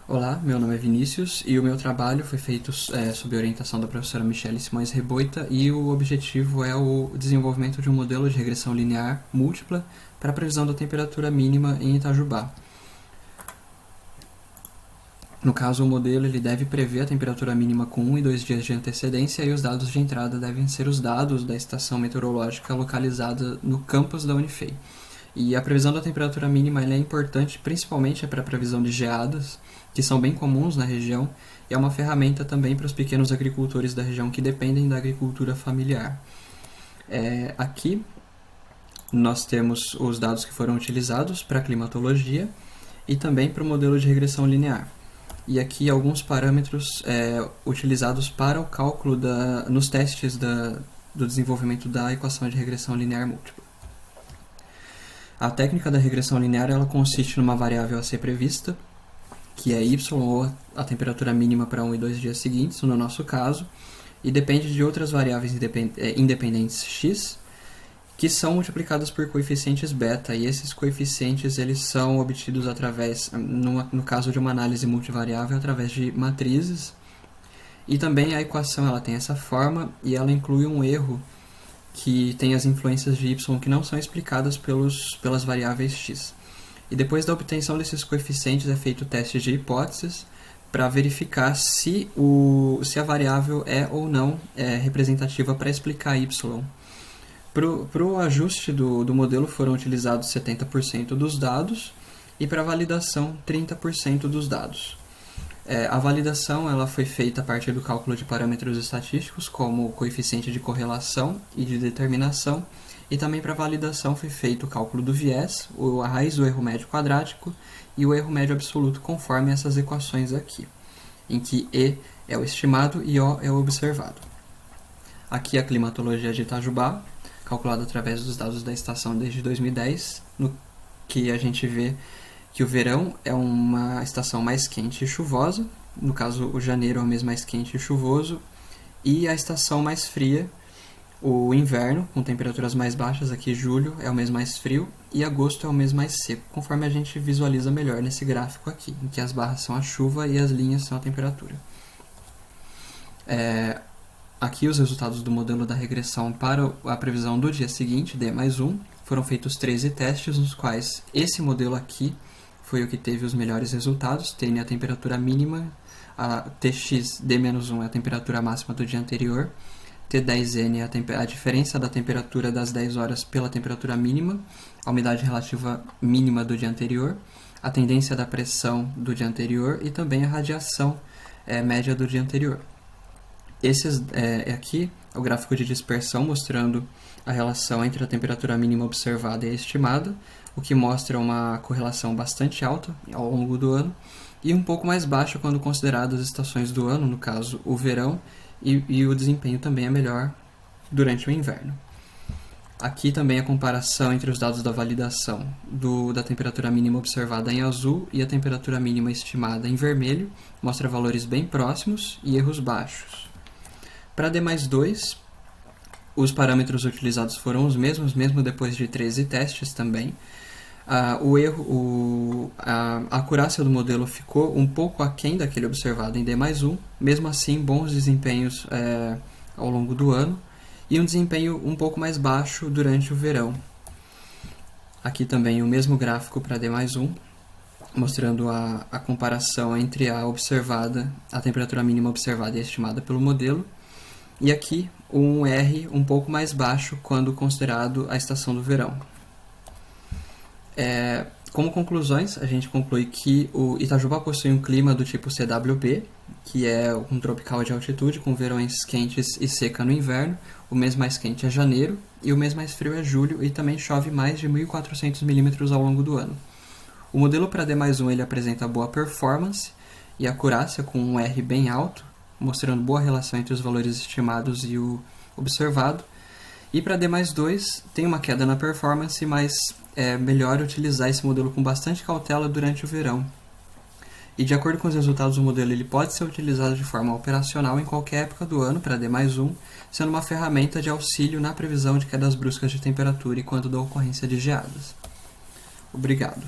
Olá, meu nome é Vinícius e o meu trabalho foi feito sob orientação da professora Michele Simões Reboita e o objetivo é o desenvolvimento de um modelo de regressão linear múltipla para a previsão da temperatura mínima em Itajubá. No caso, o modelo ele deve prever a temperatura mínima com 1 e 2 dias de antecedência e os dados de entrada devem ser os dados da estação meteorológica localizada no campus da Unifei. E a previsão da temperatura mínima é importante principalmente para a previsão de geadas, que são bem comuns na região, e é uma ferramenta também para os pequenos agricultores da região que dependem da agricultura familiar. Aqui nós temos os dados que foram utilizados para a climatologia e também para o modelo de regressão linear. E aqui alguns parâmetros utilizados para o cálculo nos testes do desenvolvimento da equação de regressão linear múltipla. A técnica da regressão linear ela consiste numa variável a ser prevista, que é y ou a temperatura mínima para 1 e 2 dias seguintes, no nosso caso, e depende de outras variáveis independentes x, que são multiplicadas por coeficientes beta, e esses coeficientes eles são obtidos através, no caso de uma análise multivariável, através de matrizes, e também a equação ela tem essa forma e ela inclui um erro que tem as influências de y que não são explicadas pelas variáveis x. E depois da obtenção desses coeficientes é feito o teste de hipóteses para verificar se a variável é ou não representativa para explicar y. Para o ajuste do modelo foram utilizados 70% dos dados e para a validação 30% dos dados. A validação ela foi feita a partir do cálculo de parâmetros estatísticos, como o coeficiente de correlação e de determinação, e também para a validação foi feito o cálculo do viés, a raiz do erro médio quadrático e o erro médio absoluto, conforme essas equações aqui, em que E é o estimado e O é o observado. Aqui a climatologia de Itajubá, calculada através dos dados da estação desde 2010, no que a gente vê que o verão é uma estação mais quente e chuvosa, no caso o janeiro é o mês mais quente e chuvoso, e a estação mais fria, o inverno, com temperaturas mais baixas, aqui julho é o mês mais frio, e agosto é o mês mais seco, conforme a gente visualiza melhor nesse gráfico aqui, em que as barras são a chuva e as linhas são a temperatura. Aqui os resultados do modelo da regressão para a previsão do dia seguinte, D+1, foram feitos 13 testes, nos quais esse modelo aqui foi o que teve os melhores resultados, tendo a temperatura mínima, a Tx D-1 é a temperatura máxima do dia anterior, T10N é a diferença da temperatura das 10 horas pela temperatura mínima, a umidade relativa mínima do dia anterior, a tendência da pressão do dia anterior e também a radiação média do dia anterior. Aqui é o gráfico de dispersão mostrando a relação entre a temperatura mínima observada e a estimada, o que mostra uma correlação bastante alta ao longo do ano e um pouco mais baixa quando consideradas as estações do ano, no caso o verão, e o desempenho também é melhor durante o inverno. Aqui também a comparação entre os dados da validação da temperatura mínima observada em azul e a temperatura mínima estimada em vermelho, mostra valores bem próximos e erros baixos. Para D+2, os parâmetros utilizados foram os mesmos, mesmo depois de 13 testes também. A acurácia do modelo ficou um pouco aquém daquele observado em D+1, mesmo assim bons desempenhos ao longo do ano e um desempenho um pouco mais baixo durante o verão. Aqui também o mesmo gráfico para D+1, mostrando a comparação entre a temperatura mínima observada e estimada pelo modelo. E aqui um R um pouco mais baixo quando considerado a estação do verão. Como conclusões, a gente conclui que o Itajubá possui um clima do tipo CWB, que é um tropical de altitude, com verões quentes e seca no inverno. O mês mais quente é janeiro e o mês mais frio é julho, e também chove mais de 1.400 milímetros ao longo do ano. O modelo para D+1 ele apresenta boa performance e acurácia com um R bem alto, mostrando boa relação entre os valores estimados e o observado. E para D+2 tem uma queda na performance, mas é melhor utilizar esse modelo com bastante cautela durante o verão. E de acordo com os resultados do modelo, ele pode ser utilizado de forma operacional em qualquer época do ano para D+1, sendo uma ferramenta de auxílio na previsão de quedas bruscas de temperatura e quando da ocorrência de geadas. Obrigado.